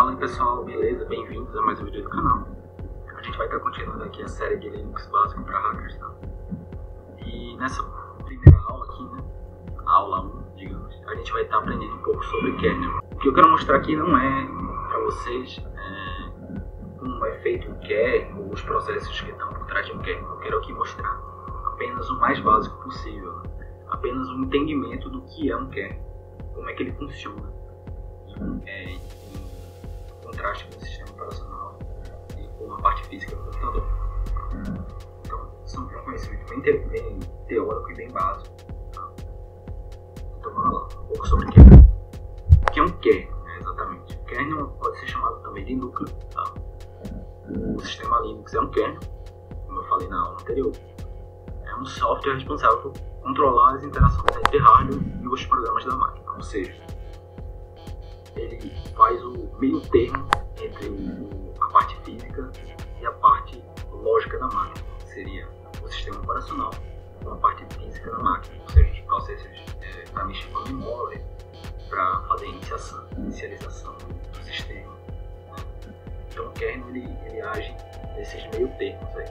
Fala aí pessoal, beleza? Bem-vindos a mais um vídeo do canal. A gente vai estar continuando aqui a série de Linux básico para hackers, tá? E nessa primeira aula aqui, né, a aula 1, digamos, a gente vai estar aprendendo um pouco sobre kernel. O que eu quero mostrar aqui não é para vocês como é feito o kernel, os processos que estão por trás de um kernel. Eu quero aqui mostrar apenas o mais básico possível, né? Apenas um entendimento do que é um kernel, como é que ele funciona, em contraste com o sistema operacional e com a parte física do computador. Então, são um conhecimento bem teórico e bem básico. Tá? Então, vamos lá, um pouco sobre kernel. O que é um kernel, né, exatamente? O kernel pode ser chamado também de núcleo. Tá? O sistema Linux é um kernel, como eu falei na aula anterior. É um software responsável por controlar as interações entre hardware e os programas da máquina, ou seja, ele faz o meio termo entre a parte física e a parte lógica da máquina, que seria o sistema operacional com a parte física da máquina, ou seja, os processos para mexer com a memória, para fazer inicialização do sistema. Né? Então o kernel ele age nesses meio termos aí.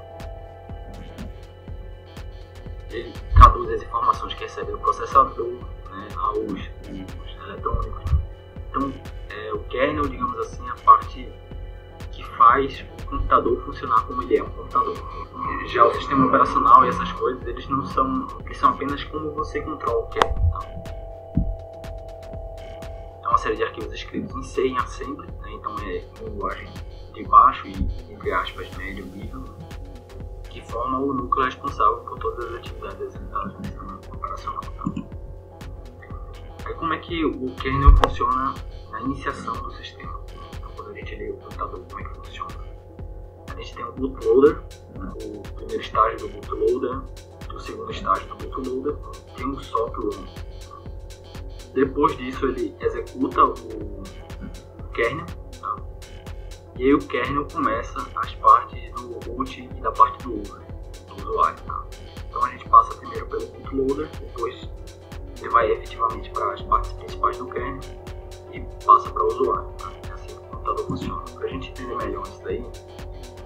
Ele traduz as informações que recebe do processador, né, aos eletrônicos. Então, o kernel, digamos assim, é a parte que faz o computador funcionar como ele é um computador. Já o sistema operacional e essas coisas, eles são apenas como você controla o kernel. Tá? É uma série de arquivos escritos em C e em assembly, né? Então é uma linguagem de baixo e, entre aspas, médio nível, que forma o núcleo responsável por todas as atividades executadas no sistema operacional. Tá? Aí como é que o kernel funciona na iniciação do sistema? Então, quando a gente liga o computador, como é que funciona? A gente tem o bootloader, né? O primeiro estágio do bootloader, o segundo estágio do bootloader, tem o software. Depois disso ele executa o kernel, tá? E aí o kernel começa as partes do boot e da parte do usuário. Tá? Então a gente passa primeiro pelo bootloader, depois ele vai efetivamente para as partes principais do kernel e passa para o usuário. Tá? É assim que o computador funciona. Para a gente entender melhor isso daí,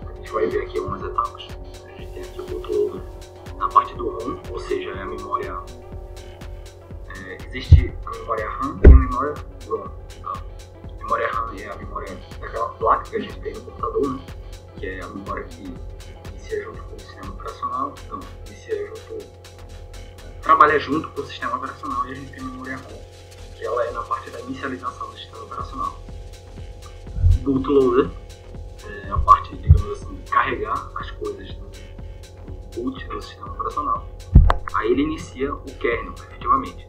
a gente vai ver aqui algumas etapas. A gente tem aqui o bootloader na parte do ROM, ou seja, é a memória. Existe a memória RAM e a memória ROM. Tá? A memória RAM é a memória daquela placa que a gente tem no computador, né? Que é a memória que inicia junto com o sistema operacional. Então, trabalha junto com o sistema operacional, e a gente tem a memória ROM, que ela é na parte da inicialização do sistema operacional. O bootloader é a parte, digamos assim, de carregar as coisas do boot do sistema operacional. Aí ele inicia o kernel, efetivamente.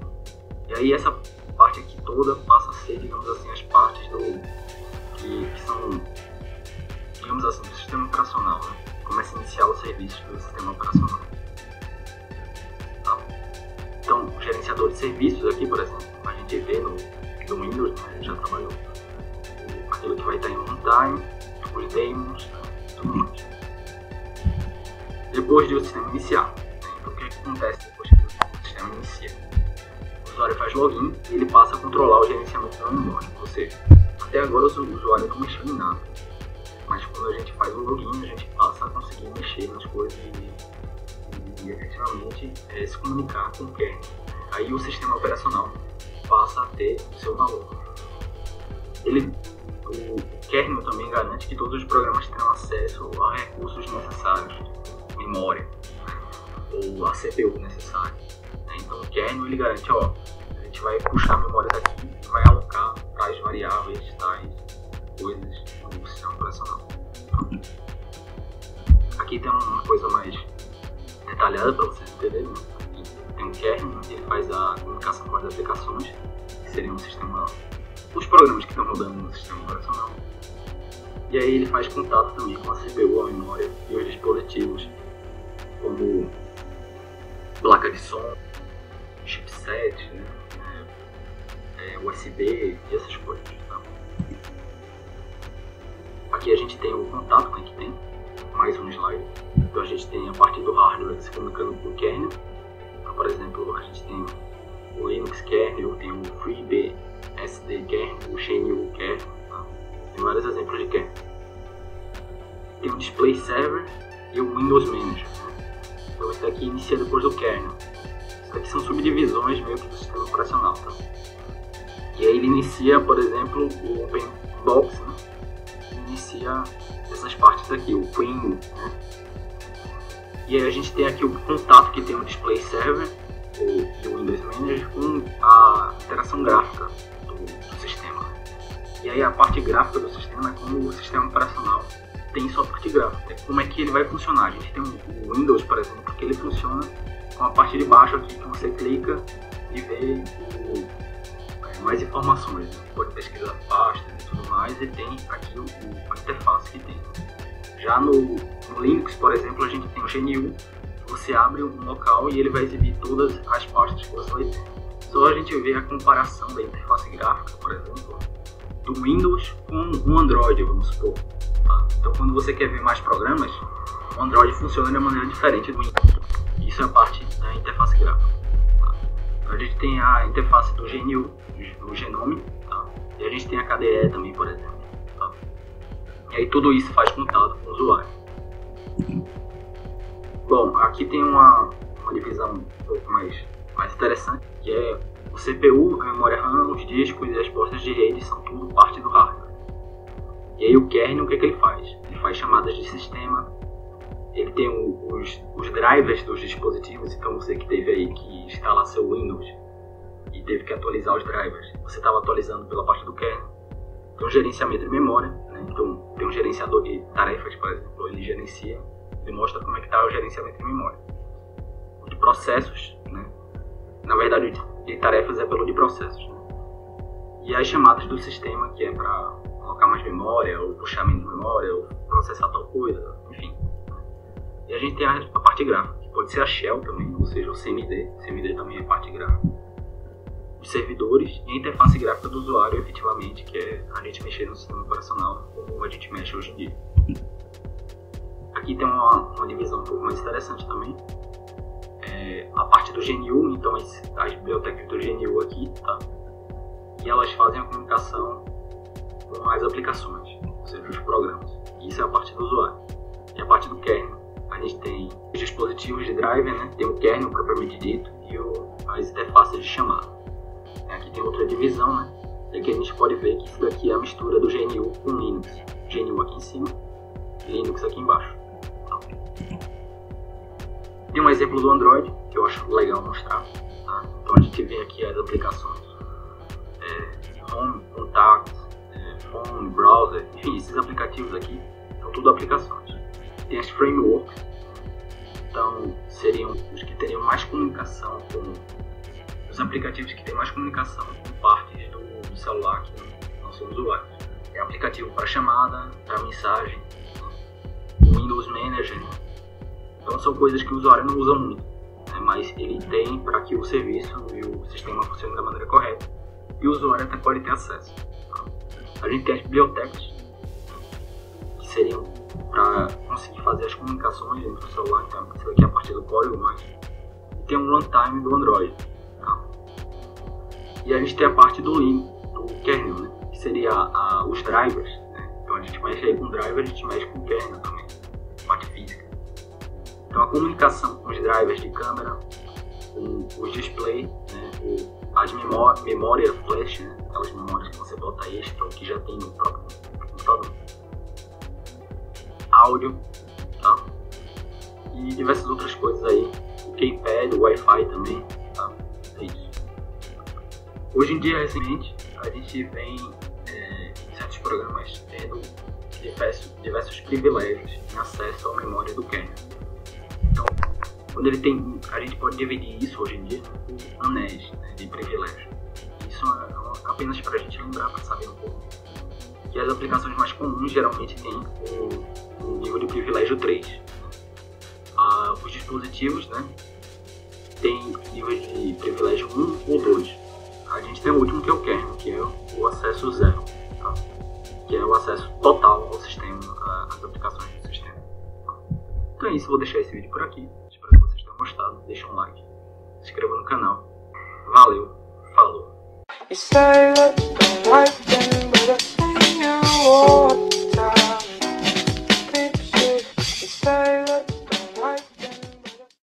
E aí essa parte aqui toda passa a ser, digamos assim, as partes que são, digamos assim, do sistema operacional, né? Começa a iniciar os serviços do sistema operacional. Tá? Então, o gerenciador de serviços aqui, por exemplo, a gente vê no Windows, né? A gente já trabalhou aquilo que vai estar em runtime, os daemons, tudo mais. Depois do sistema iniciar, né? Então o que acontece depois que o sistema inicia? O usuário faz login e ele passa a controlar o gerenciamento da memória, ou seja, até agora o usuário não mexeu em nada, mas quando a gente faz o login, a gente passa a conseguir mexer nas coisas e efetivamente se comunicar com o kernel. Aí o sistema operacional passa a ter o seu valor. O kernel também garante que todos os programas terão acesso a recursos necessários, memória, ou a CPU necessária. Então o kernel ele garante, a gente vai puxar a memória daqui e vai alocar tais variáveis, tais coisas no sistema operacional. Aqui tem uma coisa mais detalhada para vocês entenderem. Né? Aqui tem um kernel, ele faz a comunicação com as aplicações, que seriam os programas que estão rodando no sistema operacional. E aí ele faz contato também com a CPU, a memória e os dispositivos, como placa de som, chipset, né? USB e essas coisas. Tá? Aqui a gente tem o contato, né, que tem mais um slide. Então a gente tem a parte do hardware se comunicando com o kernel. Então, por exemplo, a gente tem o Linux kernel, tem o FreeBSD kernel, o GNU kernel. Tá? Tem várias dois exemplos de kernel. Tem o display server e o Windows Manager. Então isso daqui inicia depois do kernel. Isso daqui são subdivisões meio que do sistema operacional, tá? E aí ele inicia, por exemplo, o Open Box, né? Inicia essas partes aqui, o Queen, né? E aí a gente tem aqui o contato que tem o display server e o Windows Manager com a interação gráfica do sistema. E aí a parte gráfica do sistema é como o sistema operacional tem sua parte gráfica, como é que ele vai funcionar. A gente tem o Windows, por exemplo, que ele funciona com a parte de baixo aqui, que você clica e vê mais informações, né? Pode pesquisar pastas e tudo mais, e tem aqui a interface que tem. Já no Linux, por exemplo, a gente tem o GNU, você abre um local e ele vai exibir todas as pastas que você vai ter. Só a gente vê a comparação da interface gráfica, por exemplo, do Windows com o Android, vamos supor. Tá? Então quando você quer ver mais programas, o Android funciona de uma maneira diferente do Windows. Isso é a parte da interface gráfica. Tá? A gente tem a interface do GNU, do Genome, tá? E a gente tem a KDE também, por exemplo. Tá? E aí tudo isso faz contato com o usuário. Bom, aqui tem uma divisão um pouco mais interessante, que é o CPU, a memória RAM, os discos e as portas de rede são tudo parte do hardware. E aí o kernel, o que ele faz? Ele faz chamadas de sistema, ele tem os drivers dos dispositivos, então você que teve aí que instalar seu Windows e teve que atualizar os drivers, você estava atualizando pela parte do kernel. Tem um gerenciamento de memória, né? Então tem um gerenciador de tarefas, por exemplo, ele gerencia, ele mostra como é que está o gerenciamento de memória. O de processos, né? Na verdade o de tarefas é pelo de processos, né? E as chamadas do sistema, que é para colocar mais memória, ou puxar menos memória, ou processar tal coisa, enfim. E a gente tem a parte gráfica, que pode ser a shell também, ou seja, o CMD. CMD também é parte gráfica. Os servidores e a interface gráfica do usuário, efetivamente, que é a gente mexer no sistema operacional como a gente mexe hoje em dia. Aqui tem uma divisão um pouco mais interessante também. A parte do GNU, então as bibliotecas do GNU aqui, tá? E elas fazem a comunicação com as aplicações, ou seja, os programas. Isso é a parte do usuário. E a parte do kernel, a gente tem os dispositivos de driver, né? Tem o kernel propriamente dito e as interfaces de chamada. Aqui tem outra divisão, né? E aqui a gente pode ver que isso daqui é a mistura do GNU com Linux. GNU aqui em cima, Linux aqui embaixo. Tá? Tem um exemplo do Android que eu acho legal mostrar. Tá? Então a gente vê aqui as aplicações Home, Contact, Phone, Browser, enfim, esses aplicativos aqui são tudo aplicações. Tem as frameworks, então seriam os que teriam mais comunicação com os aplicativos que têm mais comunicação com partes do celular que não são usuários. É aplicativo para chamada, para mensagem, o Windows Manager. Então são coisas que o usuário não usa muito, né? Mas ele tem para que o serviço e o sistema funcionem da maneira correta e o usuário até pode ter acesso. Tá? A gente tem as bibliotecas, que seriam para conseguir fazer as comunicações entre o celular, então isso aqui é a partir do código, mas tem um runtime do Android. Tá? E a gente tem a parte do kernel, né? Que seria os drivers, né? Então a gente mexe aí com o driver, a gente mexe com o kernel também, parte física. Então a comunicação com os drivers de câmera, com os display, né? As memória flash, né? Aquelas memórias que você bota extra ou que já tem no próprio computador. Áudio, tá? E diversas outras coisas aí. O keypad, o Wi-Fi também, tá? É isso. Hoje em dia, recentemente, a gente vem em certos programas tendo diversos privilégios em acesso à memória do kernel. Então, quando ele tem, a gente pode dividir isso hoje em dia por anéis, né, de privilégio. Isso é apenas para a gente lembrar, para saber um pouco. Que as aplicações mais comuns geralmente têm um nível de privilégio 3. Os dispositivos, né, tem níveis de privilégio 1 ou 2. A gente tem o último, que é o kernel, que é o acesso 0, tá? Que é o acesso total ao sistema, às aplicações do sistema. Então é isso, vou deixar esse vídeo por aqui. Espero que vocês tenham gostado. Deixa um like, se inscreva no canal. Valeu, falou! say